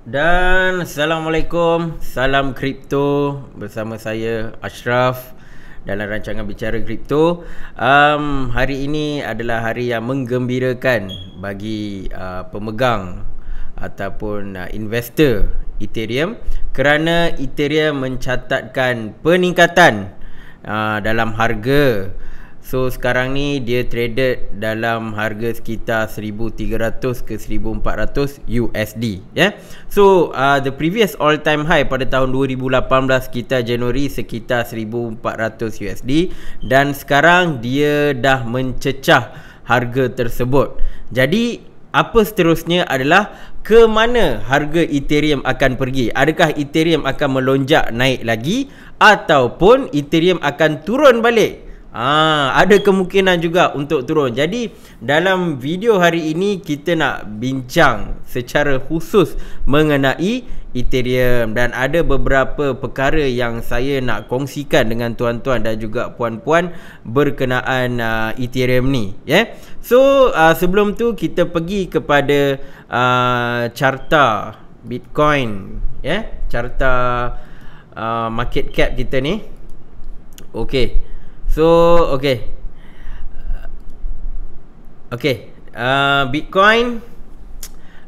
Dan Assalamualaikum, salam kripto bersama saya Ashraf dalam rancangan Bicara Kripto. Hari ini adalah hari yang menggembirakan bagi pemegang ataupun investor Ethereum, kerana Ethereum mencatatkan peningkatan dalam harga. So sekarang ni dia traded dalam harga sekitar 1300 ke 1400 USD, ya. So the previous all time high pada tahun 2018 sekitar Januari sekitar 1400 USD, dan sekarang dia dah mencecah harga tersebut. Jadi apa seterusnya adalah ke mana harga Ethereum akan pergi? Adakah Ethereum akan melonjak naik lagi ataupun Ethereum akan turun balik? Ada kemungkinan juga untuk turun. Jadi dalam video hari ini kita nak bincang secara khusus mengenai Ethereum, dan ada beberapa perkara yang saya nak kongsikan dengan tuan-tuan dan juga puan-puan berkenaan Ethereum ni, ya. So sebelum tu kita pergi kepada carta Bitcoin, ya, carta market cap kita ni. Okey. So Bitcoin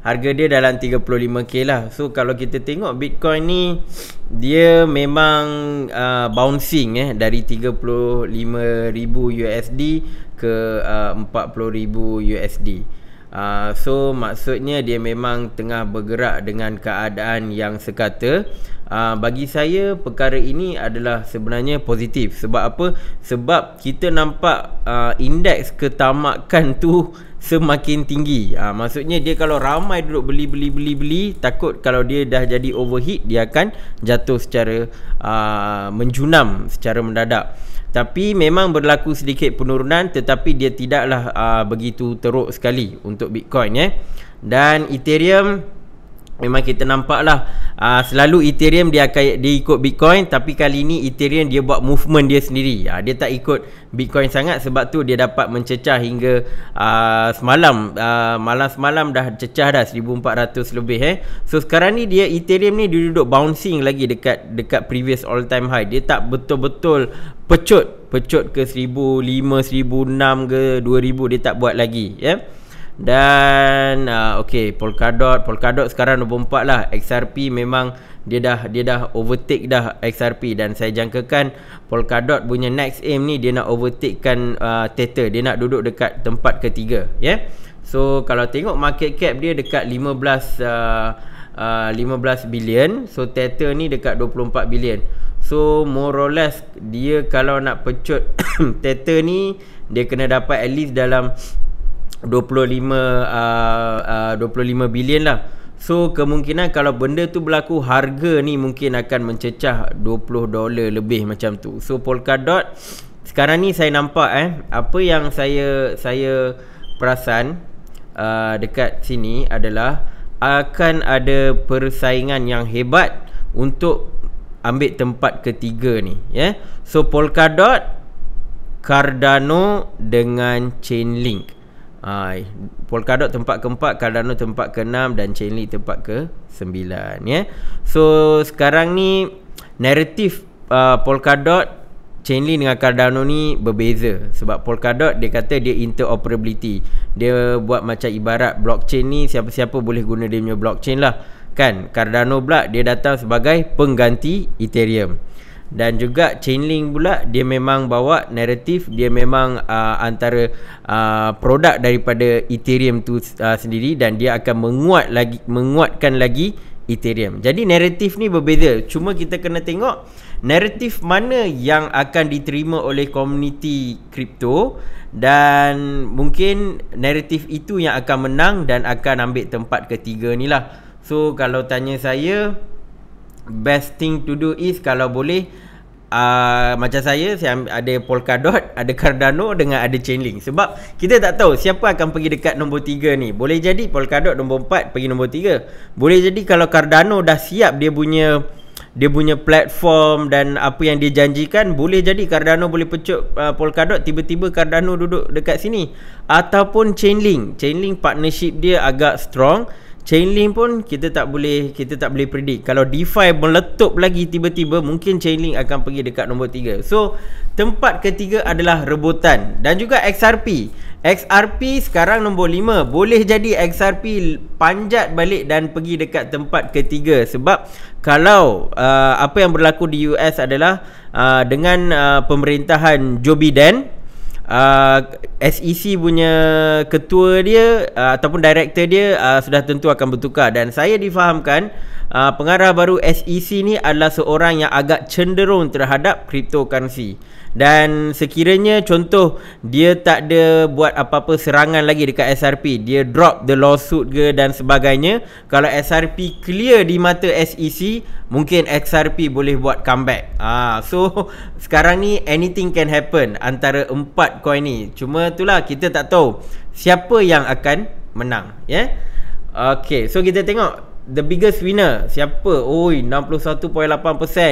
harga dia dalam 35k lah. So kalau kita tengok Bitcoin ni, dia memang bouncing dari 35,000 USD ke 40,000 USD. So maksudnya dia memang tengah bergerak dengan keadaan yang sekata. Bagi saya perkara ini adalah sebenarnya positif. Sebab apa? Sebab kita nampak indeks ketamakan tu semakin tinggi. Maksudnya dia kalau ramai duduk beli, takut kalau dia dah jadi overheat, dia akan jatuh secara menjunam secara mendadak. Tapi memang berlaku sedikit penurunan, tetapi dia tidaklah begitu teruk sekali untuk Bitcoin, ya. Dan Ethereum memang kita nampaklah selalu Ethereum dia ikut Bitcoin, tapi kali ni Ethereum dia buat movement dia sendiri. Dia tak ikut Bitcoin sangat, sebab tu dia dapat mencecah hingga malam semalam dah cecah dah 1400 lebih, So sekarang ni Ethereum ni dia duduk bouncing lagi dekat previous all time high. Dia tak betul-betul pecut ke 1500, 1600 ke 2000, dia tak buat lagi, ya. Dan Polkadot sekarang 24 lah. XRP memang dia dah overtake dah XRP, dan saya jangkakan Polkadot punya next aim ni dia nak overtake kan Tether. Dia nak duduk dekat tempat ketiga, ya. So kalau tengok market cap dia dekat 15 bilion. So Tether ni dekat 24 bilion. So more or less dia kalau nak pecut Tether ni, dia kena dapat at least dalam 25 bilion lah. So kemungkinan kalau benda tu berlaku, harga ni mungkin akan mencecah $20 lebih macam tu. So Polkadot sekarang ni saya nampak apa yang saya perasan dekat sini adalah akan ada persaingan yang hebat untuk ambil tempat ketiga ni, ya. So Polkadot, Cardano dengan Chainlink. Polkadot tempat keempat, Cardano tempat ke-6, dan Chainlink tempat ke-9, ya. So sekarang ni naratif Polkadot, Chainlink dengan Cardano ni berbeza. Sebab Polkadot dia kata dia interoperability. Dia buat macam ibarat blockchain ni siapa-siapa boleh guna dia punya blockchain lah, kan. Cardano pula dia datang sebagai pengganti Ethereum. Dan juga Chainlink pula dia memang bawa naratif, dia memang antara produk daripada Ethereum tu sendiri, dan dia akan menguatkan lagi Ethereum. Jadi naratif ni berbeza. Cuma kita kena tengok naratif mana yang akan diterima oleh komuniti kripto, dan mungkin naratif itu yang akan menang dan akan ambil tempat ketiga ni lah. So kalau tanya saya, best thing to do is kalau boleh macam saya ada Polkadot, ada Cardano dengan ada Chainlink. Sebab kita tak tahu siapa akan pergi dekat nombor 3 ni. Boleh jadi Polkadot nombor 4 pergi nombor 3. Boleh jadi kalau Cardano dah siap dia punya platform dan apa yang dia janjikan, boleh jadi Cardano boleh pecut Polkadot, tiba-tiba Cardano duduk dekat sini. Ataupun Chainlink partnership dia agak strong. Chainlink pun kita tak boleh predict. Kalau DeFi meletup lagi tiba-tiba, mungkin Chainlink akan pergi dekat nombor 3. So tempat ketiga adalah rebutan. Dan juga XRP sekarang nombor 5. Boleh jadi XRP panjat balik dan pergi dekat tempat ketiga. Sebab kalau apa yang berlaku di US adalah dengan pemerintahan Joe Biden, SEC punya ketua dia ataupun director dia sudah tentu akan bertukar. Dan saya difahamkan pengarah baru SEC ni adalah seorang yang agak cenderung terhadap cryptocurrency. Dan sekiranya contoh dia tak ada buat apa-apa serangan lagi dekat SRP, dia drop the lawsuit ke dan sebagainya, kalau SRP clear di mata SEC, mungkin XRP boleh buat comeback. So sekarang ni anything can happen antara 4 coin ni. Cuma itulah, kita tak tahu siapa yang akan menang, ya. Okay, so kita tengok the biggest winner siapa. 61.8%,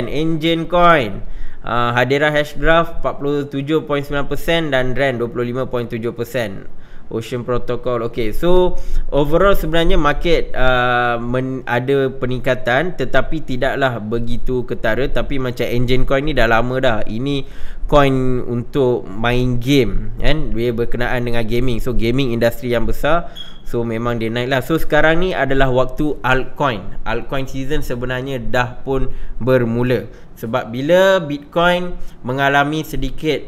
Engine Coin, Hadera Hashgraph 47.9% dan Rand 25.7%. Ocean Protocol. Okay, so overall sebenarnya market ada peningkatan, tetapi tidaklah begitu ketara. Tapi macam Engine Coin ni dah lama dah. Ini coin untuk main game, kan? Dia berkenaan dengan gaming. So gaming industri yang besar, so memang dia naik lah. So sekarang ni adalah waktu altcoin. Altcoin season sebenarnya dah pun bermula. Sebab bila Bitcoin mengalami sedikit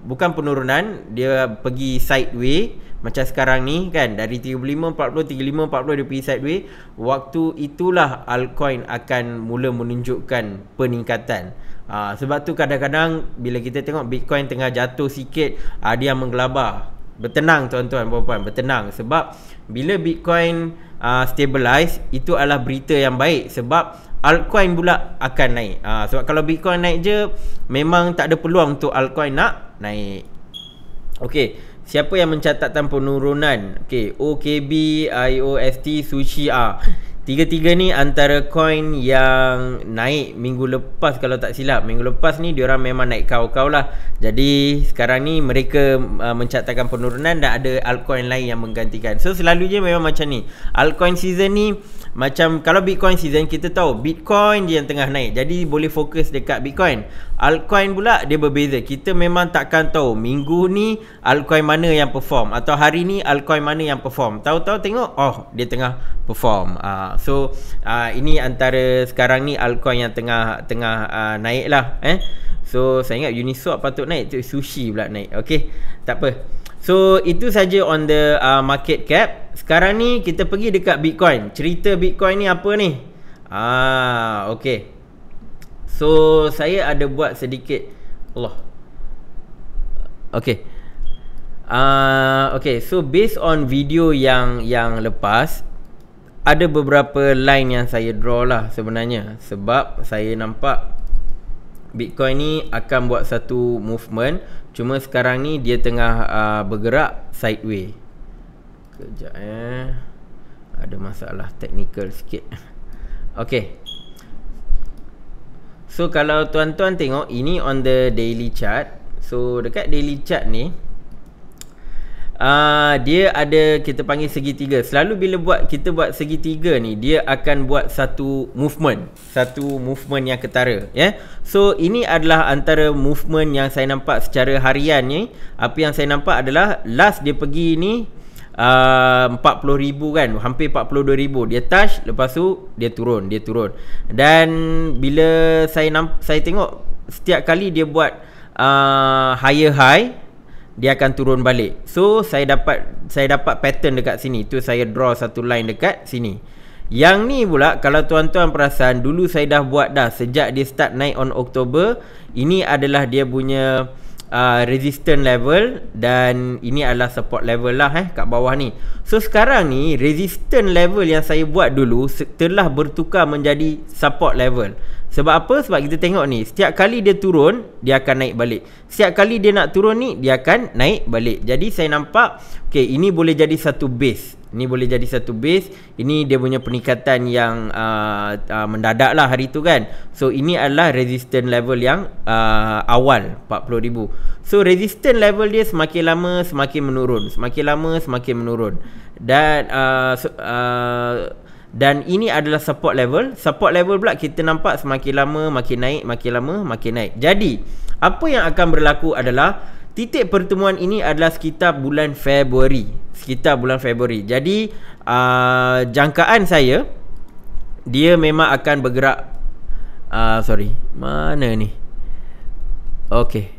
bukan penurunan, dia pergi sideways macam sekarang ni, kan, dari 35 40 35 40 dia pergi sideways. Waktu itulah altcoin akan mula menunjukkan peningkatan. Sebab tu kadang-kadang bila kita tengok Bitcoin tengah jatuh sikit, dia menggelabah. Bertenang tuan-tuan puan-puan, bertenang. Sebab bila Bitcoin stabilize, itu adalah berita yang baik. Sebab altcoin pula akan naik. Sebab kalau Bitcoin naik je, memang tak ada peluang untuk altcoin nak naik. Okey, siapa yang mencatatkan penurunan? Okey, OKB, IOST, Sushi. Tiga-tiga ni antara coin yang naik minggu lepas kalau tak silap. Minggu lepas ni diorang memang naik kau-kau lah. Jadi sekarang ni mereka mencatatkan penurunan dan ada altcoin lain yang menggantikan. So selalunya memang macam ni. Altcoin season ni macam kalau Bitcoin season, kita tahu Bitcoin dia yang tengah naik, jadi boleh fokus dekat Bitcoin. Altcoin pula dia berbeza. Kita memang takkan tahu minggu ni altcoin mana yang perform, atau hari ni altcoin mana yang perform. Tahu-tahu tengok, dia tengah perform. So ini antara sekarang ni altcoin yang tengah naik lah. So saya ingat Uniswap patut naik, Sushi pula naik. Okay, tak apa. So itu saja on the market cap. Sekarang ni kita pergi dekat Bitcoin. Cerita Bitcoin ni apa ni? Okay. So saya ada buat sedikit Okay. Okay, so based on video yang lepas, ada beberapa line yang saya draw lah sebenarnya. Sebab saya nampak Bitcoin ni akan buat satu movement. Cuma sekarang ni dia tengah bergerak sideways. Kejap ada masalah teknikal sikit. Okay. So kalau tuan-tuan tengok, ini on the daily chart. So dekat daily chart ni dia ada, kita panggil segitiga. Selalu bila kita buat segitiga ni, dia akan buat satu movement yang ketara, ya. So ini adalah antara movement yang saya nampak secara harian ni. Apa yang saya nampak adalah last dia pergi ni 40,000 kan, hampir 42,000. Dia touch, lepas tu dia turun. Dan bila saya tengok setiap kali dia buat higher high, dia akan turun balik. So saya dapat pattern dekat sini. Tu saya draw satu line dekat sini. Yang ni pula, kalau tuan-tuan perasan, dulu saya dah buat dah sejak dia start naik on Oktober. Ini adalah dia punya resistance level, dan ini adalah support level lah kat bawah ni. So sekarang ni resistance level yang saya buat dulu telah bertukar menjadi support level. Sebab apa? Sebab kita tengok ni, setiap kali dia turun, dia akan naik balik. Setiap kali dia nak turun ni, dia akan naik balik. Jadi saya nampak, okay, ini boleh jadi satu base. Ini boleh jadi satu base. Ini dia punya peningkatan yang mendadak lah hari tu kan. So ini adalah resistance level yang awal 40,000. So resistance level dia semakin lama semakin menurun, semakin lama semakin menurun. Dan ini adalah support level. Support level pula kita nampak semakin lama makin naik, makin lama makin naik. Jadi apa yang akan berlaku adalah titik pertemuan ini adalah sekitar bulan Februari. Jadi jangkaan saya, dia memang akan bergerak. Mana ni? Okey.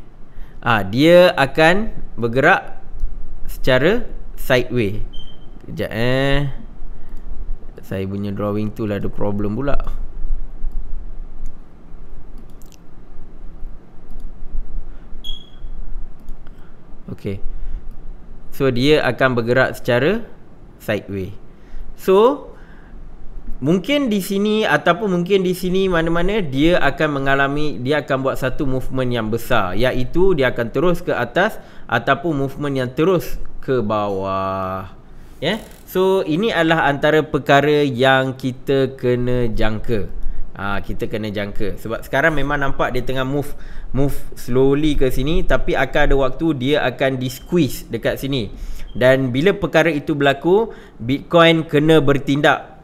Dia akan bergerak secara sideways. Sekejap saya punya drawing tu lah ada problem pula. Okey. So dia akan bergerak secara sideways. So mungkin di sini ataupun mungkin di sini mana-mana dia akan buat satu movement yang besar, iaitu dia akan terus ke atas ataupun movement yang terus ke bawah. So ini adalah antara perkara yang kita kena jangka. Kita kena jangka. Sebab sekarang memang nampak dia tengah move slowly ke sini, tapi akan ada waktu dia akan di-squeeze dekat sini. Dan bila perkara itu berlaku, Bitcoin kena bertindak,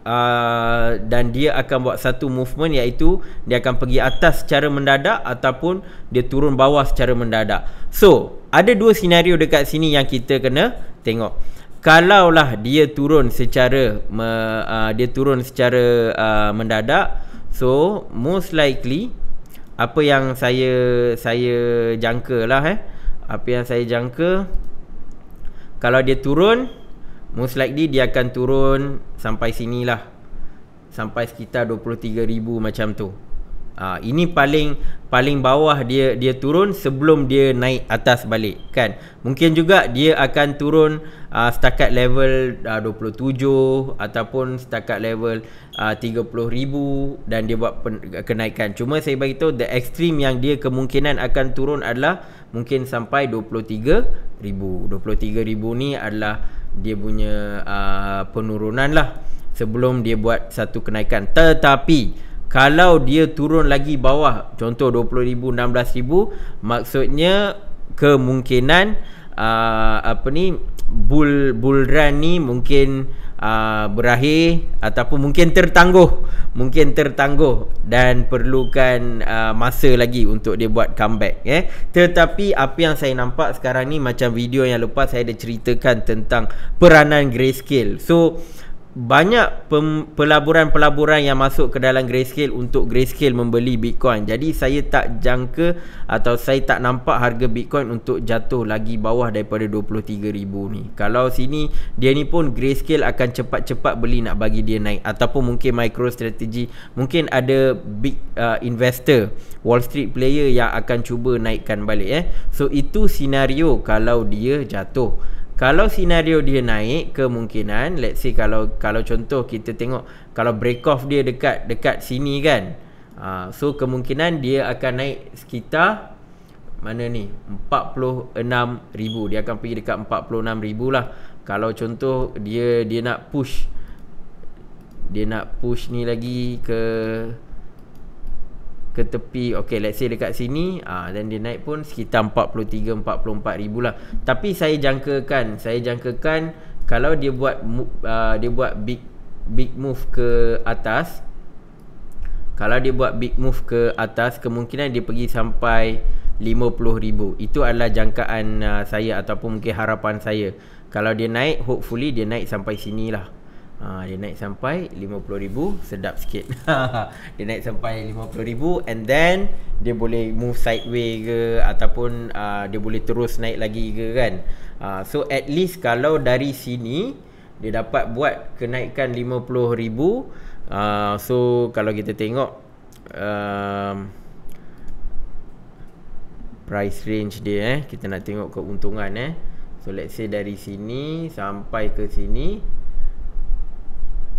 dan dia akan buat satu movement, iaitu dia akan pergi atas secara mendadak ataupun dia turun bawah secara mendadak. So ada dua senario dekat sini yang kita kena tengok. Kalaulah dia turun secara mendadak, so most likely apa yang saya jangka lah apa yang saya jangka, kalau dia turun, most likely dia akan turun sampai sinilah, sampai sekitar 23,000 macam tu. Ini paling bawah dia turun sebelum dia naik atas balik kan. Mungkin juga dia akan turun setakat level 27 ataupun setakat level 30,000 dan dia buat kenaikan. Cuma saya bagi tahu the extreme yang dia kemungkinan akan turun adalah mungkin sampai 23,000. 23,000 ni adalah dia punya penurunan lah sebelum dia buat satu kenaikan. Tetapi kalau dia turun lagi bawah, contoh 20,000, 16,000, maksudnya kemungkinan bull run ni mungkin berakhir ataupun mungkin tertangguh dan perlukan masa lagi untuk dia buat comeback. Tetapi apa yang saya nampak sekarang ni, macam video yang lepas saya ada ceritakan tentang peranan Grayscale. So banyak pelaburan-pelaburan yang masuk ke dalam Grayscale untuk Grayscale membeli Bitcoin. Jadi saya tak jangka atau saya tak nampak harga Bitcoin untuk jatuh lagi bawah daripada 23,000 ni. Kalau sini dia ni pun Grayscale akan cepat-cepat beli nak bagi dia naik, ataupun mungkin MicroStrategy, mungkin ada big investor, Wall Street player yang akan cuba naikkan balik. So itu senario kalau dia jatuh. Kalau senario dia naik, kemungkinan let's say kalau contoh kita tengok, kalau break off dia dekat sini kan, so kemungkinan dia akan naik sekitar mana ni, 46,000. Dia akan pergi dekat 46,000 lah. Kalau contoh dia nak push ni lagi ke tepi, okay, let's say dekat sini, dan dia naik pun sekitar 43-44,000 lah. Tapi saya jangkakan kalau dia buat big move ke atas, kemungkinan dia pergi sampai 50,000. Itu adalah jangkaan saya ataupun mungkin harapan saya. Kalau dia naik, hopefully dia naik sampai sinilah. Dia naik sampai 50,000, sedap sikit. Dia naik sampai 50,000 and then dia boleh move sideways ke, ataupun dia boleh terus naik lagi ke kan. So at least kalau dari sini dia dapat buat kenaikan 50,000. So kalau kita tengok price range dia, kita nak tengok keuntungan. So let's say dari sini sampai ke sini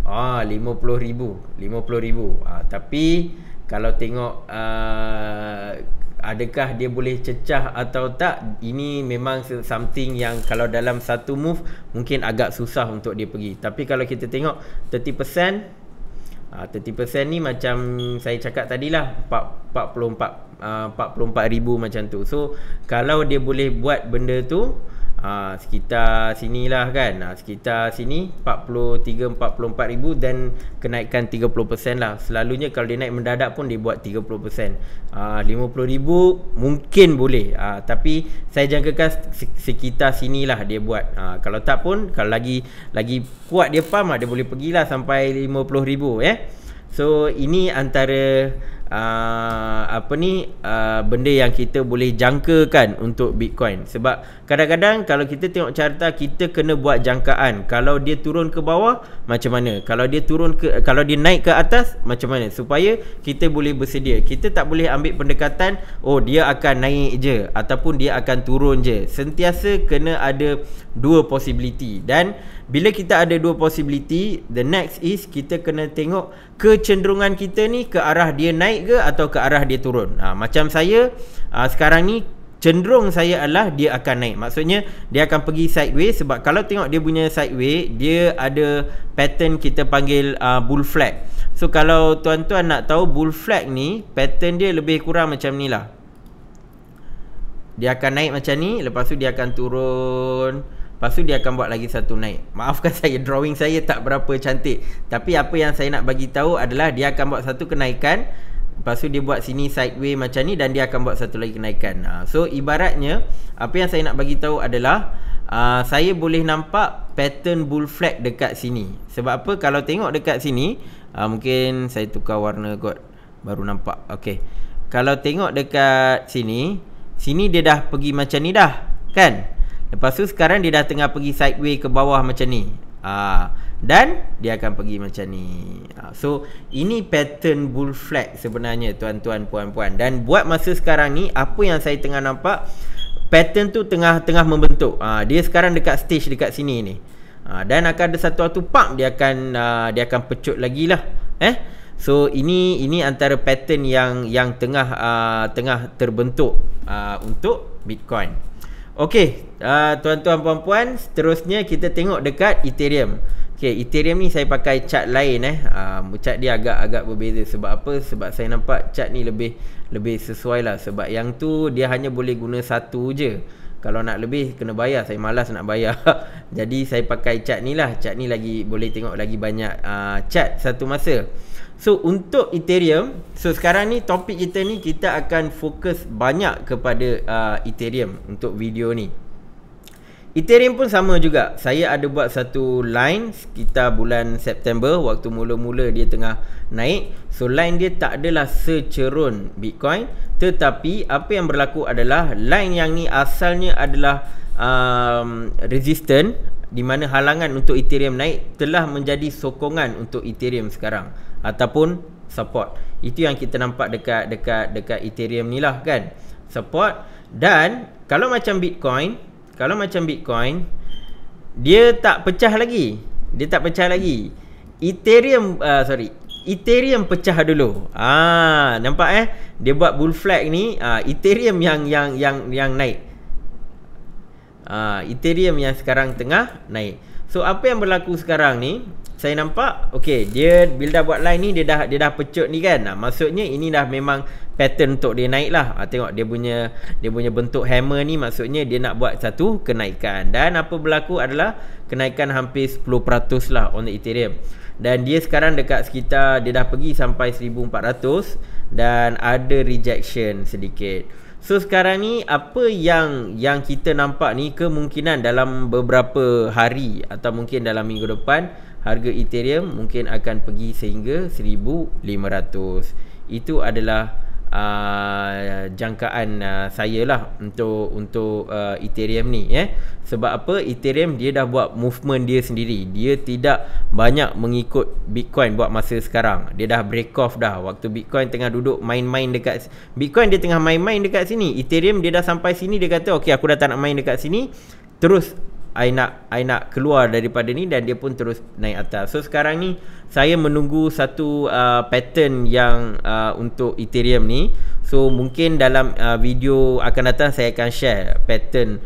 50,000. Tapi Kalau tengok adakah dia boleh cecah atau tak, ini memang something yang kalau dalam satu move mungkin agak susah untuk dia pergi. Tapi kalau kita tengok 30%, 30% ni macam saya cakap tadilah 44,000 macam tu. So kalau dia boleh buat benda tu sekitar sinilah kan, sekitar sini 43-44,000 dan kenaikan 30% lah. Selalunya kalau dia naik mendadak pun dia buat 30%. 50,000 mungkin boleh, tapi saya jangkakan sekitar sinilah dia buat. Kalau tak pun, kalau lagi kuat dia pump, dia boleh pergilah sampai 50,000 So ini antara benda yang kita boleh jangkakan untuk Bitcoin. Sebab kadang-kadang kalau kita tengok carta, kita kena buat jangkaan. Kalau dia turun ke bawah macam mana, kalau dia naik ke atas macam mana, supaya kita boleh bersedia. Kita tak boleh ambil pendekatan dia akan naik je ataupun dia akan turun je. Sentiasa kena ada dua possibility. Dan bila kita ada dua possibility, the next is kita kena tengok kecenderungan kita ni ke arah dia naik ke atau ke arah dia turun. Macam saya sekarang ni cenderung saya adalah dia akan naik. Maksudnya dia akan pergi sideways. Sebab kalau tengok dia punya sideways, dia ada pattern kita panggil bull flag. So kalau tuan-tuan nak tahu bull flag ni, pattern dia lebih kurang macam ni lah. Dia akan naik macam ni, lepas tu dia akan turun, lepas tu dia akan buat lagi satu naik. Maafkan saya, drawing saya tak berapa cantik, tapi apa yang saya nak bagi tahu adalah dia akan buat satu kenaikan, lepas tu dia buat sini sideway macam ni, dan dia akan buat satu lagi kenaikan. So ibaratnya apa yang saya nak bagi tahu adalah saya boleh nampak pattern bull flag dekat sini. Sebab apa? Kalau tengok dekat sini, mungkin saya tukar warna kot, baru nampak. Okey, kalau tengok dekat sini dia dah pergi macam ni dah kan. Lepas tu sekarang dia dah tengah pergi sideway ke bawah macam ni. Dan dia akan pergi macam ni. So ini pattern bull flag sebenarnya, tuan-tuan puan-puan. Dan buat masa sekarang ni, apa yang saya tengah nampak, pattern tu tengah membentuk. Dia sekarang dekat stage dekat sini ni. Dan akan ada satu waktu pump, dia akan pecut lagi lah. So ini antara pattern yang tengah terbentuk untuk Bitcoin. Okey, tuan-tuan puan-puan, seterusnya kita tengok dekat Ethereum. Okey, Ethereum ni saya pakai chart lain chart dia agak berbeza. Sebab apa? Sebab saya nampak chart ni lebih sesuai lah. Sebab yang tu dia hanya boleh guna satu je. Kalau nak lebih kena bayar, saya malas nak bayar. Jadi saya pakai chart ni lah. Chart ni lagi boleh tengok lagi banyak chart satu masa. So untuk Ethereum, so sekarang ni topik kita ni, kita akan fokus banyak kepada Ethereum untuk video ni. Ethereum pun sama juga. Saya ada buat satu line sekitar bulan September, waktu mula-mula dia tengah naik. So line dia tak adalah secerun Bitcoin, tetapi apa yang berlaku adalah line yang ni asalnya adalah resistant, di mana halangan untuk Ethereum naik telah menjadi sokongan untuk Ethereum sekarang, ataupun support. Itu yang kita nampak dekat Ethereum ni lah kan, support. Dan kalau macam Bitcoin, dia tak pecah lagi. Ethereum pecah dulu. Nampak dia buat bull flag ni, Ethereum yang naik. Ethereum yang sekarang tengah naik. So apa yang berlaku sekarang ni, saya nampak okey, dia bila dah buat line ni, dia dah pecut ni kan. Maksudnya ini dah memang pattern untuk dia naik lah. Tengok dia punya bentuk hammer ni, maksudnya dia nak buat satu kenaikan. Dan apa berlaku adalah kenaikan hampir 10% lah on Ethereum. Dan dia sekarang dekat sekitar, dia dah pergi sampai 1400 dan ada rejection sedikit. So sekarang ni apa yang kita nampak ni, kemungkinan dalam beberapa hari atau mungkin dalam minggu depan, harga Ethereum mungkin akan pergi sehingga 1500. Itu adalah jangkaan saya lah untuk Ethereum ni Sebab apa? Ethereum dia dah buat movement dia sendiri. Dia tidak banyak mengikut Bitcoin buat masa sekarang. Dia dah break off dah. Waktu Bitcoin tengah duduk main-main dekat Bitcoin, dia tengah main-main dekat sini. Ethereum dia dah sampai sini, dia kata okey, aku dah tak nak main dekat sini. Terus I nak keluar daripada ni dan dia pun terus naik atas. So sekarang ni saya menunggu satu pattern yang untuk Ethereum ni. So mungkin dalam video akan datang saya akan share pattern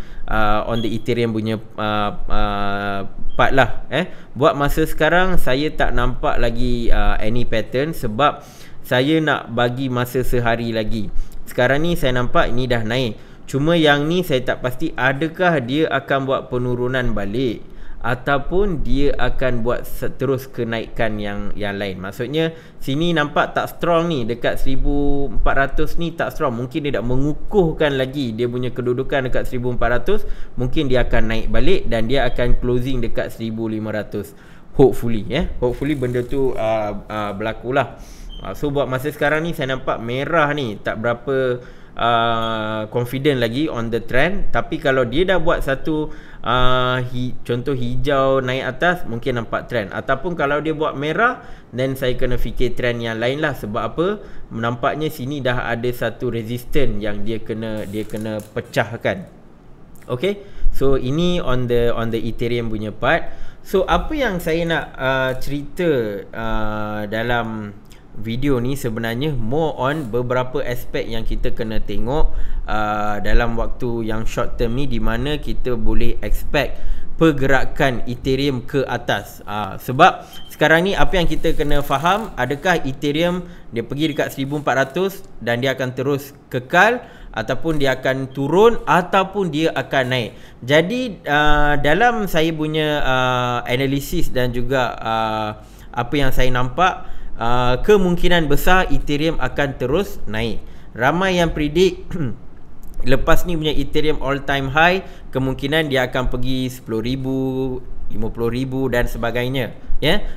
on the Ethereum punya part lah. Buat masa sekarang saya tak nampak lagi any pattern sebab saya nak bagi masa sehari lagi. Sekarang ni saya nampak ini dah naik. Cuma yang ni saya tak pasti adakah dia akan buat penurunan balik ataupun dia akan buat terus kenaikan yang lain. Maksudnya sini nampak tak strong ni, dekat 1400 ni tak strong. Mungkin dia dah mengukuhkan lagi dia punya kedudukan dekat 1400. Mungkin dia akan naik balik dan dia akan closing dekat 1500. Hopefully hopefully benda tu berlaku lah. So buat masa sekarang ni saya nampak merah ni tak berapa confident lagi on the trend. Tapi kalau dia dah buat satu contoh hijau naik atas, mungkin nampak trend. Ataupun kalau dia buat merah, then saya kena fikir trend yang lain lah. Sebab apa? Nampaknya sini dah ada satu resistance yang dia kena pecahkan. Okay, so ini on the Ethereum punya part. So apa yang saya nak cerita dalam video ni sebenarnya more on beberapa aspek yang kita kena tengok dalam waktu yang short term ni, di mana kita boleh expect pergerakan Ethereum ke atas. Sebab sekarang ni apa yang kita kena faham, adakah Ethereum dia pergi dekat 1400 dan dia akan terus kekal, ataupun dia akan turun, ataupun dia akan naik. Jadi dalam saya punya analisis dan juga apa yang saya nampak, kemungkinan besar Ethereum akan terus naik. Ramai yang predict lepas ni punya Ethereum all time high, kemungkinan dia akan pergi 10,000, 50,000 dan sebagainya.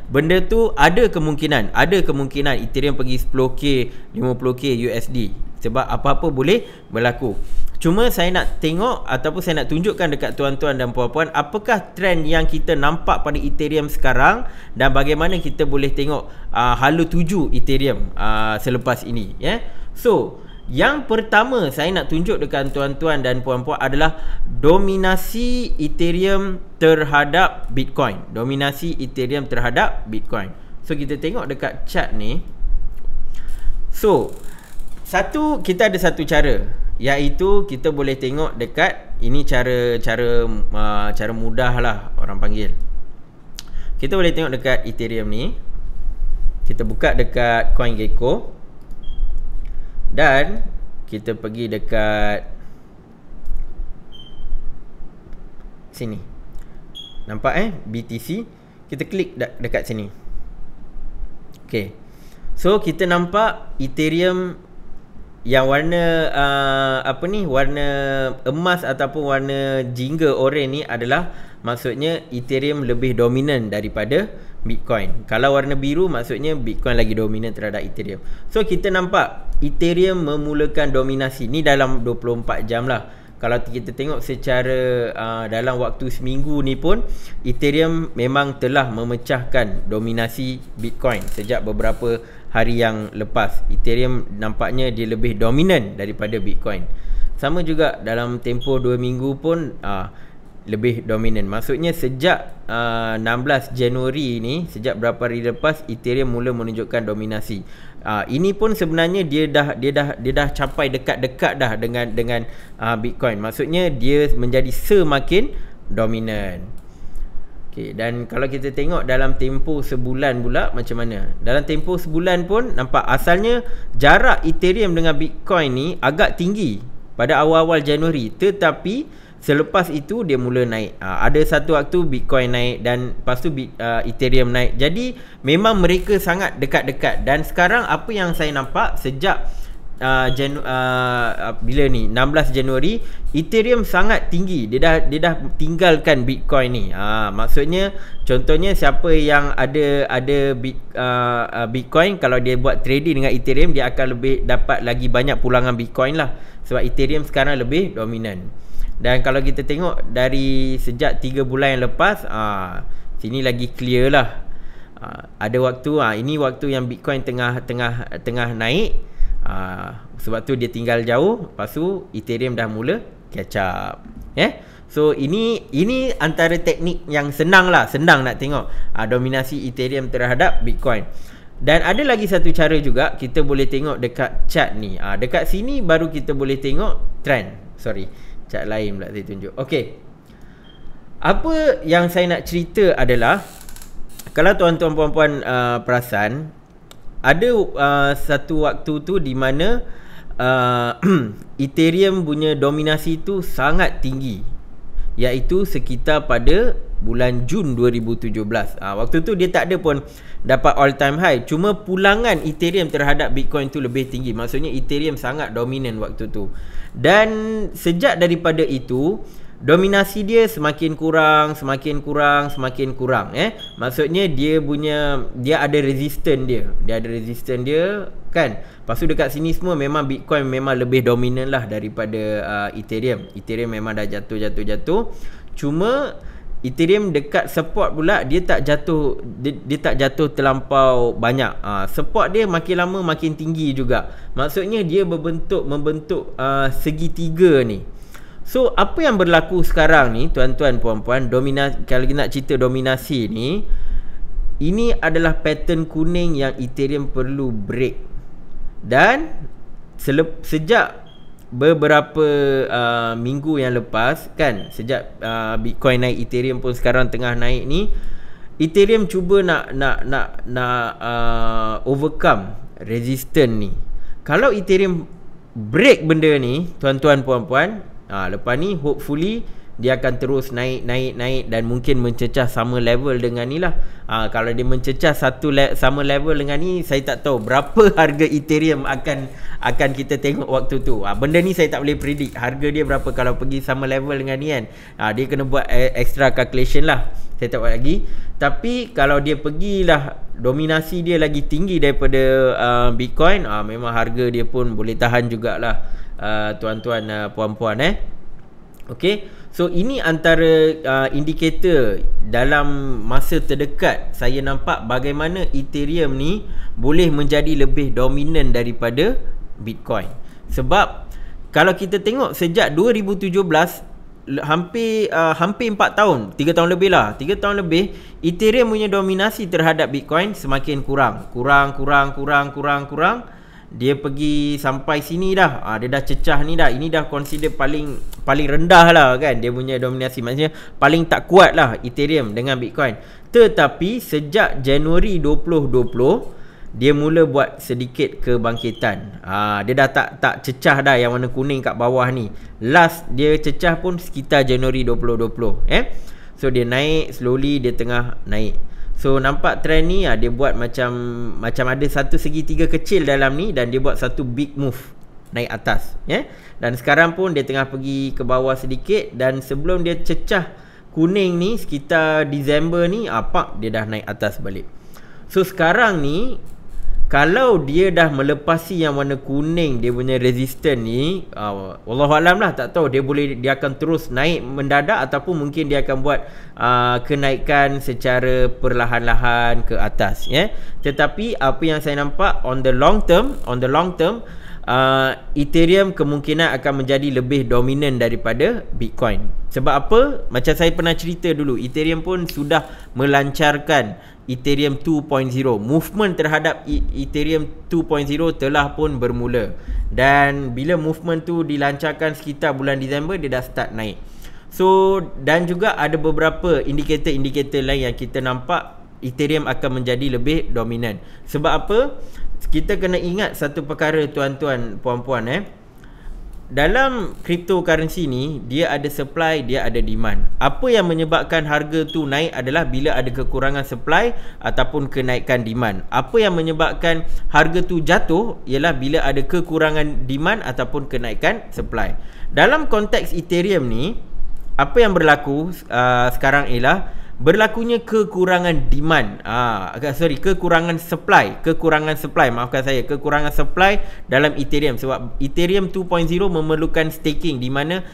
Benda tu ada kemungkinan Ethereum pergi 10k, 50k USD. Sebab apa-apa boleh berlaku. Cuma saya nak tengok ataupun saya nak tunjukkan dekat tuan-tuan dan puan-puan, apakah trend yang kita nampak pada Ethereum sekarang dan bagaimana kita boleh tengok hala tuju Ethereum selepas ini. So yang pertama saya nak tunjuk dekat tuan-tuan dan puan-puan adalah dominasi Ethereum terhadap Bitcoin. Dominasi Ethereum terhadap Bitcoin. So kita tengok dekat chart ni. So kita ada satu cara, iaitu kita boleh tengok dekat ini, cara mudah lah orang panggil. Kita boleh tengok dekat Ethereum ni. Kita buka dekat CoinGecko dan kita pergi dekat sini. Nampak BTC. Kita klik dekat sini. Okay, so kita nampak Ethereum yang warna warna emas ataupun warna jingga oranye ni adalah maksudnya Ethereum lebih dominan daripada Bitcoin. Kalau warna biru maksudnya Bitcoin lagi dominan terhadap Ethereum. So kita nampak Ethereum memulakan dominasi ni dalam 24 jam lah. Kalau kita tengok secara dalam waktu seminggu ni pun, Ethereum memang telah memecahkan dominasi Bitcoin sejak beberapa hari yang lepas. Ethereum nampaknya dia lebih dominan daripada Bitcoin. Sama juga dalam tempoh 2 minggu pun lebih dominan. Maksudnya sejak 16 Januari ni, sejak berapa hari lepas, Ethereum mula menunjukkan dominasi. Ini pun sebenarnya dia dah capai dekat-dekat dah dengan Bitcoin. Maksudnya dia menjadi semakin dominan. Okay, dan kalau kita tengok dalam tempoh sebulan pula macam mana. Dalam tempoh sebulan pun nampak asalnya jarak Ethereum dengan Bitcoin ni agak tinggi pada awal-awal Januari, tetapi selepas itu dia mula naik. Ada satu waktu Bitcoin naik dan lepas tu Ethereum naik. Jadi memang mereka sangat dekat-dekat. Dan sekarang apa yang saya nampak sejak bila ni 16 Januari, Ethereum sangat tinggi. Dia dah tinggalkan Bitcoin ni. Maksudnya contohnya siapa yang ada Bitcoin, kalau dia buat trading dengan Ethereum, dia akan lebih dapat lagi banyak pulangan Bitcoin lah. Sebab Ethereum sekarang lebih dominan. Dan kalau kita tengok dari sejak 3 bulan yang lepas, sini lagi clear lah. Ada waktu, ini waktu yang Bitcoin tengah naik. Sebab tu dia tinggal jauh. Lepas tu Ethereum dah mula catch up. So ini antara teknik yang senang nak tengok dominasi Ethereum terhadap Bitcoin. Dan ada lagi satu cara juga, kita boleh tengok dekat chart ni. Dekat sini baru kita boleh tengok trend. Sorry, chart lain pula saya tunjuk. Okey. Apa yang saya nak cerita adalah, kalau tuan-tuan puan-puan perasan, ada satu waktu tu di mana Ethereum punya dominasi tu sangat tinggi, iaitu sekitar pada bulan Jun 2017. Waktu tu dia tak ada pun dapat all time high, cuma pulangan Ethereum terhadap Bitcoin tu lebih tinggi. Maksudnya Ethereum sangat dominan waktu tu. Dan sejak daripada itu, dominasi dia semakin kurang. Maksudnya dia ada resistance dia. Dia ada resistance dia kan. Lepas tu dekat sini semua memang Bitcoin memang lebih dominan lah daripada Ethereum. Ethereum memang dah jatuh. Cuma Ethereum dekat support pula dia tak jatuh terlampau banyak. Support dia makin lama makin tinggi juga. Maksudnya dia membentuk segitiga ni. So apa yang berlaku sekarang ni tuan-tuan puan-puan, kalau kita nak cerita dominasi ni, ini adalah pattern kuning yang Ethereum perlu break. Dan sejak beberapa minggu yang lepas kan, sejak Bitcoin naik, Ethereum pun sekarang tengah naik ni, Ethereum cuba nak overcome resistance ni. Kalau Ethereum break benda ni tuan-tuan puan-puan, lepas ni hopefully dia akan terus naik dan mungkin mencecah sama level dengan ni lah. Kalau dia mencecah sama level dengan ni, saya tak tahu berapa harga Ethereum akan kita tengok waktu tu. Benda ni saya tak boleh predict harga dia berapa kalau pergi sama level dengan ni kan. Dia kena buat extra calculation lah, saya tak buat lagi. Tapi kalau dia pergilah, dominasi dia lagi tinggi daripada Bitcoin, memang harga dia pun boleh tahan jugalah tuan-tuan puan-puan Okey, so ini antara indikator dalam masa terdekat saya nampak bagaimana Ethereum ni boleh menjadi lebih dominan daripada Bitcoin. Sebab kalau kita tengok sejak 2017, hampir 4 tahun, 3 tahun lebih lah, 3 tahun lebih, Ethereum punya dominasi terhadap Bitcoin semakin kurang. Dia pergi sampai sini dah. Dia dah cecah ni dah. Ini dah consider paling rendah lah kan, dia punya dominasi. Maksudnya paling tak kuat lah Ethereum dengan Bitcoin. Tetapi sejak Januari 2020, dia mula buat sedikit kebangkitan. Dia dah tak cecah dah yang warna kuning kat bawah ni. Last dia cecah pun sekitar Januari 2020. So dia naik slowly, dia tengah naik. So nampak trend ni, dia buat macam ada satu segitiga kecil dalam ni, dan dia buat satu big move naik atas, Dan sekarang pun dia tengah pergi ke bawah sedikit, dan sebelum dia cecah kuning ni sekitar Disember ni, dia dah naik atas balik. So sekarang ni kalau dia dah melepasi yang warna kuning, dia punya resistance ni, wallahualam lah, tak tahu dia akan terus naik mendadak ataupun mungkin dia akan buat kenaikan secara perlahan-lahan ke atas, Tetapi apa yang saya nampak on the long term, Ethereum kemungkinan akan menjadi lebih dominan daripada Bitcoin. Sebab apa? Macam saya pernah cerita dulu, Ethereum pun sudah melancarkan Ethereum 2.0. Movement terhadap Ethereum 2.0 telah pun bermula. Dan bila movement tu dilancarkan sekitar bulan Disember, dia dah start naik. So, dan juga ada beberapa indikator-indikator lain yang kita nampak Ethereum akan menjadi lebih dominan. Sebab apa? Kita kena ingat satu perkara tuan-tuan puan-puan, dalam cryptocurrency ni, dia ada supply, dia ada demand. Apa yang menyebabkan harga tu naik adalah bila ada kekurangan supply ataupun kenaikan demand. Apa yang menyebabkan harga tu jatuh ialah bila ada kekurangan demand ataupun kenaikan supply. Dalam konteks Ethereum ni, apa yang berlaku sekarang ialah berlakunya kekurangan demand, kekurangan supply dalam Ethereum. Sebab Ethereum 2.0 memerlukan staking, di mana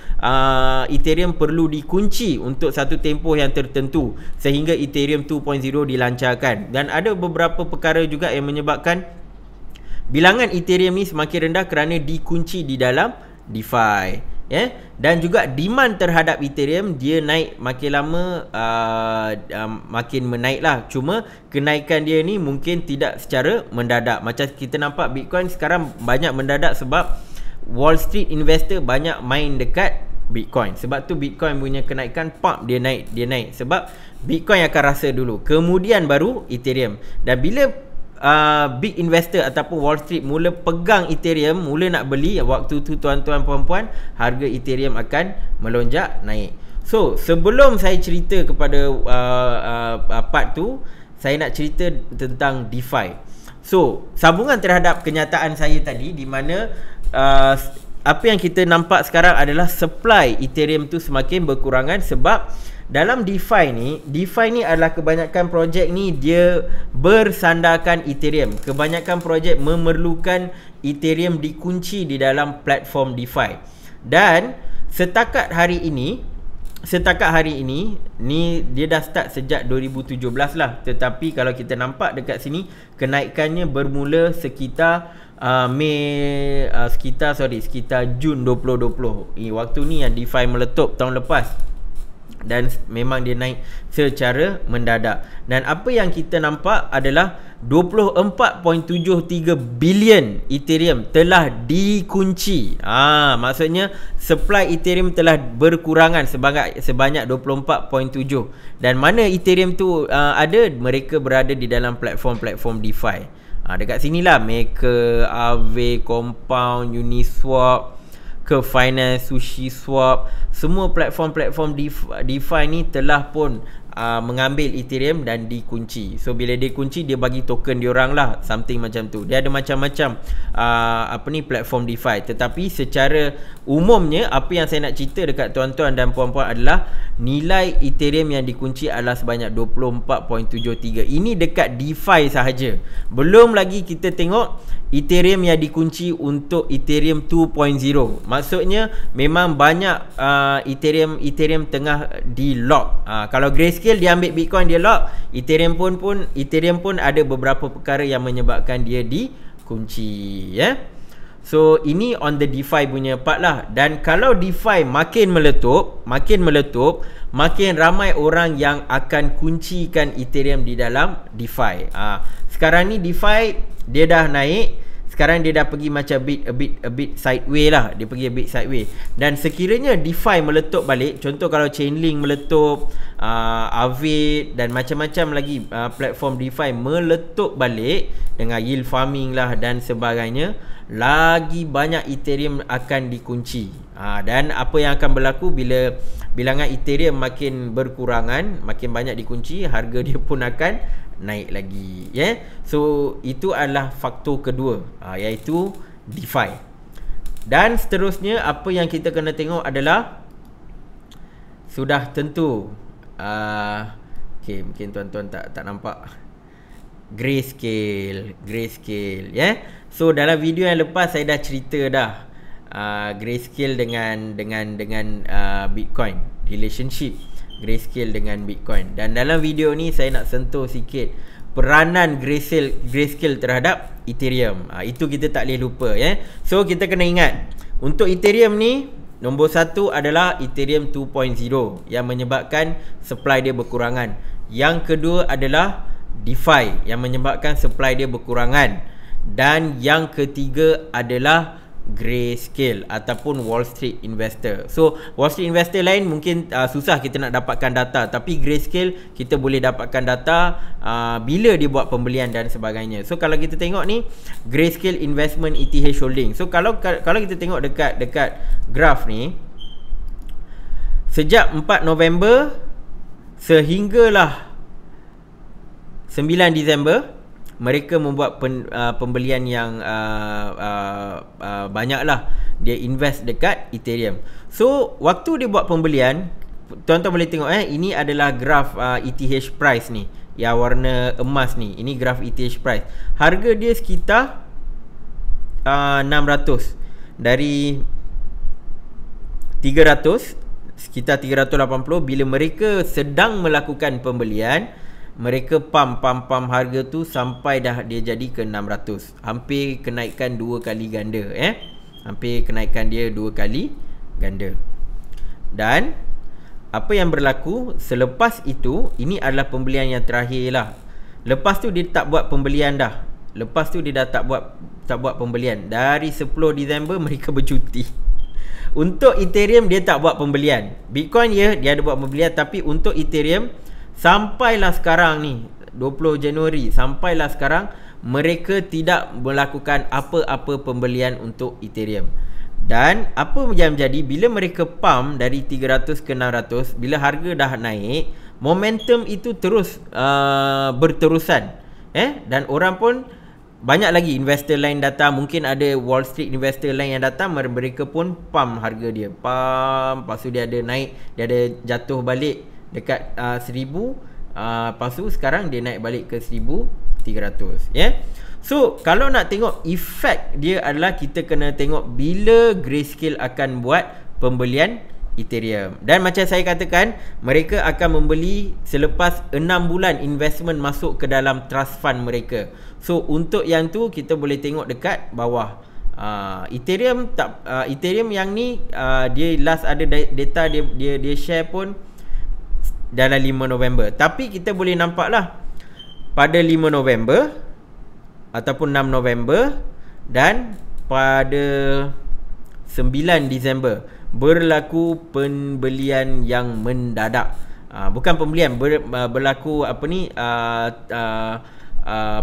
Ethereum perlu dikunci untuk satu tempoh yang tertentu sehingga Ethereum 2.0 dilancarkan. Dan ada beberapa perkara juga yang menyebabkan bilangan Ethereum ni semakin rendah kerana dikunci di dalam DeFi. Dan juga demand terhadap Ethereum dia naik makin lama, makin menaik lah. Cuma kenaikan dia ni mungkin tidak secara mendadak. Macam kita nampak Bitcoin sekarang banyak mendadak sebab Wall Street investor banyak main dekat Bitcoin. Sebab tu Bitcoin punya kenaikan pump dia naik sebab Bitcoin akan rasa dulu, kemudian baru Ethereum. Dan bila big investor ataupun Wall Street mula pegang Ethereum, mula nak beli, waktu tu tuan-tuan puan-puan, harga Ethereum akan melonjak naik. So sebelum saya cerita kepada part tu, saya nak cerita tentang DeFi. So sambungan terhadap kenyataan saya tadi, di mana apa yang kita nampak sekarang adalah supply Ethereum tu semakin berkurangan. Sebab dalam DeFi ni adalah kebanyakan projek ni dia bersandarkan Ethereum. Kebanyakan projek memerlukan Ethereum dikunci di dalam platform DeFi. Dan setakat hari ini ni dia dah start sejak 2017 lah. Tetapi kalau kita nampak dekat sini, kenaikannya bermula sekitar sekitar Jun 2020. Waktu ni yang DeFi meletup tahun lepas. Dan memang dia naik secara mendadak. Dan apa yang kita nampak adalah 24.73 bilion Ethereum telah dikunci. Maksudnya supply Ethereum telah berkurangan sebanyak 24.7. Dan mana Ethereum tu ada? Mereka berada di dalam platform-platform DeFi. Dekat sinilah Maker, Aave, Compound, Uniswap, ke Finance, SushiSwap, semua platform-platform DeFi ni telah pun mengambil Ethereum dan dikunci. So bila dia kunci, dia bagi token diorang lah, something macam tu. Dia ada macam-macam platform DeFi. Tetapi secara umumnya, apa yang saya nak cerita dekat tuan-tuan dan puan-puan adalah nilai Ethereum yang dikunci adalah sebanyak 24.73. Ini dekat DeFi sahaja. Belum lagi kita tengok Ethereum yang dikunci untuk Ethereum 2.0. Maksudnya memang banyak Ethereum tengah di lock. Kalau Grayscale dia ambil Bitcoin, dia lock. Ethereum pun ada beberapa perkara yang menyebabkan dia dikunci, So ini on the DeFi punya part lah. Dan kalau DeFi makin meletup, makin ramai orang yang akan kuncikan Ethereum di dalam DeFi. Sekarang ni DeFi dia dah naik. Sekarang dia dah pergi macam a bit sideways lah. Dia pergi a bit sideways. Dan sekiranya DeFi meletup balik, contoh kalau Chainlink meletup, Aave dan macam-macam lagi platform DeFi meletup balik dengan yield farming lah dan sebagainya, lagi banyak Ethereum akan dikunci. Dan apa yang akan berlaku bila bilangan Ethereum makin berkurangan, makin banyak dikunci, harga dia pun akan naik lagi, So itu adalah faktor kedua, iaitu DeFi. Dan seterusnya, apa yang kita kena tengok adalah, sudah tentu mungkin tuan-tuan tak nampak Grayscale, So dalam video yang lepas saya dah cerita dah Grayscale dengan Bitcoin, relationship Grayscale dengan Bitcoin. Dan dalam video ni saya nak sentuh sikit peranan Grayscale terhadap Ethereum. Itu kita tak boleh lupa, So kita kena ingat, untuk Ethereum ni, nombor satu adalah Ethereum 2.0 yang menyebabkan supply dia berkurangan. Yang kedua adalah DeFi yang menyebabkan supply dia berkurangan. Dan yang ketiga adalah Grayscale ataupun Wall Street investor. So Wall Street investor lain mungkin susah kita nak dapatkan data, tapi Grayscale kita boleh dapatkan data bila dia buat pembelian dan sebagainya. So kalau kita tengok ni, Grayscale Investment ETH Holding. So kalau kita tengok dekat graf ni, sejak 4 November sehinggalah 9 Disember, mereka membuat pembelian yang banyak lah. Dia invest dekat Ethereum. So waktu dia buat pembelian, tuan-tuan boleh tengok, ini adalah graf ETH price ni, yang warna emas ni. Ini graf ETH price. Harga dia sekitar 600. Dari 300, sekitar 380. Bila mereka sedang melakukan pembelian, mereka pump harga tu sampai dah dia jadi ke 600. Hampir kenaikan 2 kali ganda, Hampir kenaikan dia 2 kali ganda. Dan apa yang berlaku selepas itu, ini adalah pembelian yang terakhir lah. Lepas tu dia tak buat pembelian dah. Lepas tu dia dah tak buat pembelian. Dari 10 Disember mereka bercuti. Untuk Ethereum dia tak buat pembelian. Bitcoin dia ada buat pembelian, tapi untuk Ethereum sampailah sekarang ni 20 Januari sampailah sekarang mereka tidak melakukan apa-apa pembelian untuk Ethereum. Dan apa yang menjadi, bila mereka pump dari 300 ke 600, bila harga dah naik, momentum itu terus berterusan. Dan orang pun banyak lagi investor lain datang, mungkin ada Wall Street investor lain yang datang, mereka pun pump harga dia. Pump, lepas tu dia ada naik, dia ada jatuh balik dekat 1000, lepas tu sekarang dia naik balik ke 1300, So kalau nak tengok efek dia adalah kita kena tengok bila Grayscale akan buat pembelian Ethereum. Dan macam saya katakan, mereka akan membeli selepas 6 bulan investment masuk ke dalam trust fund mereka. So untuk yang tu kita boleh tengok dekat bawah. Ethereum Ethereum yang ni dia last ada data dia share pun dalam 5 November. Tapi kita boleh nampak lah pada 5 November ataupun 6 November dan pada 9 Disember berlaku pembelian yang mendadak. Bukan pembelian, berlaku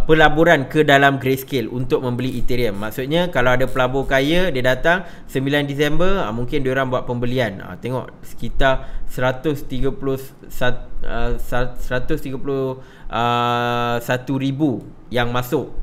pelaburan ke dalam Grayscale untuk membeli Ethereum. Maksudnya kalau ada pelabur kaya dia datang 9 Disember, mungkin diorang buat pembelian. Tengok sekitar 131,000 yang masuk.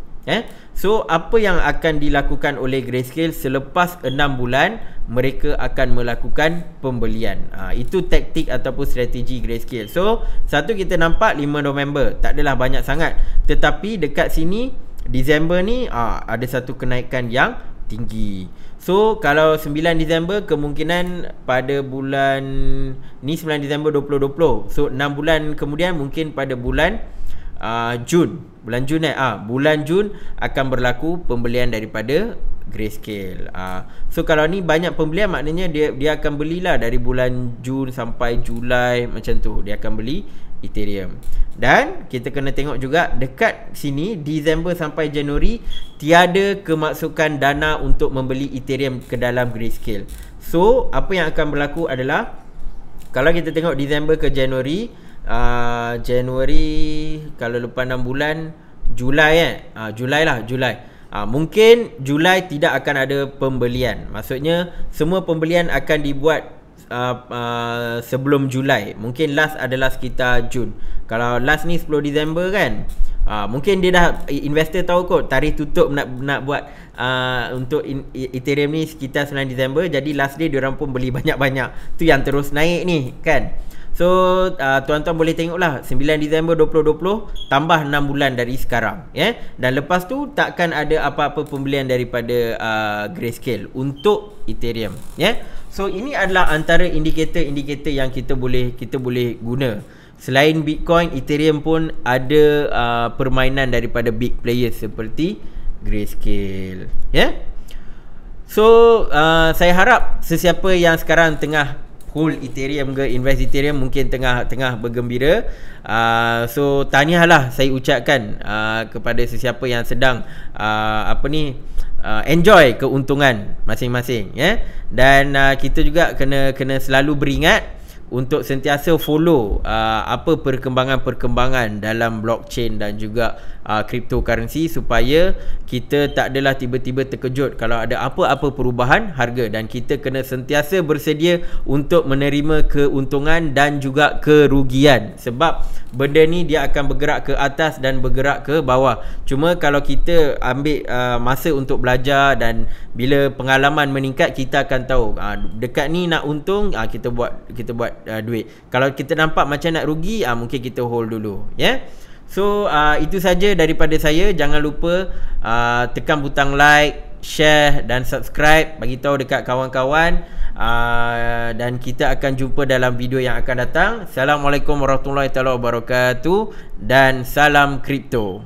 So apa yang akan dilakukan oleh Grayscale selepas 6 bulan, mereka akan melakukan pembelian. Itu taktik ataupun strategi Grayscale. So satu kita nampak 5 November tak adalah banyak sangat, tetapi dekat sini Disember ni ada satu kenaikan yang tinggi. So kalau 9 Disember kemungkinan pada bulan ni 9 Disember 2020. So 6 bulan kemudian mungkin pada bulan bulan Jun akan berlaku pembelian daripada Grayscale. So kalau ni banyak pembelian, maknanya dia akan belilah dari bulan Jun sampai Julai, macam tu dia akan beli Ethereum. Dan kita kena tengok juga dekat sini Disember sampai Januari tiada kemasukan dana untuk membeli Ethereum ke dalam Grayscale. So apa yang akan berlaku adalah, kalau kita tengok Disember ke Januari, Januari kalau lepas 6 bulan Julai Julai. Mungkin Julai tidak akan ada pembelian. Maksudnya semua pembelian akan dibuat sebelum Julai. Mungkin last adalah sekitar Jun. Kalau last ni 10 Disember kan, mungkin dia dah, investor tahu kot tarikh tutup nak buat untuk Ethereum ni sekitar 9 Disember. Jadi last day diorang pun beli banyak-banyak. Tu yang terus naik ni kan. So tuan-tuan boleh tengoklah 9 Disember 2020 tambah 6 bulan dari sekarang, dan lepas tu takkan ada apa-apa pembelian daripada Grayscale untuk Ethereum, So ini adalah antara indikator-indikator yang kita boleh guna. Selain Bitcoin, Ethereum pun ada permainan daripada big players seperti Grayscale, So saya harap sesiapa yang sekarang tengah hold Ethereum ke invest Ethereum mungkin tengah bergembira. So tahniahlah saya ucapkan kepada sesiapa yang sedang enjoy keuntungan masing-masing, Dan kita juga kena selalu beringat untuk sentiasa follow apa perkembangan-perkembangan dalam blockchain dan juga cryptocurrency, supaya kita tak adalah tiba-tiba terkejut kalau ada apa-apa perubahan harga, dan kita kena sentiasa bersedia untuk menerima keuntungan dan juga kerugian, sebab benda ni dia akan bergerak ke atas dan bergerak ke bawah. Cuma kalau kita ambil masa untuk belajar, dan bila pengalaman meningkat, kita akan tahu dekat ni nak untung, kita buat duit. Kalau kita nampak macam nak rugi, mungkin kita hold dulu, So itu saja daripada saya. Jangan lupa tekan butang like, share dan subscribe, bagi tahu dekat kawan-kawan, dan kita akan jumpa dalam video yang akan datang. Assalamualaikum warahmatullahi wabarakatuh dan salam kripto.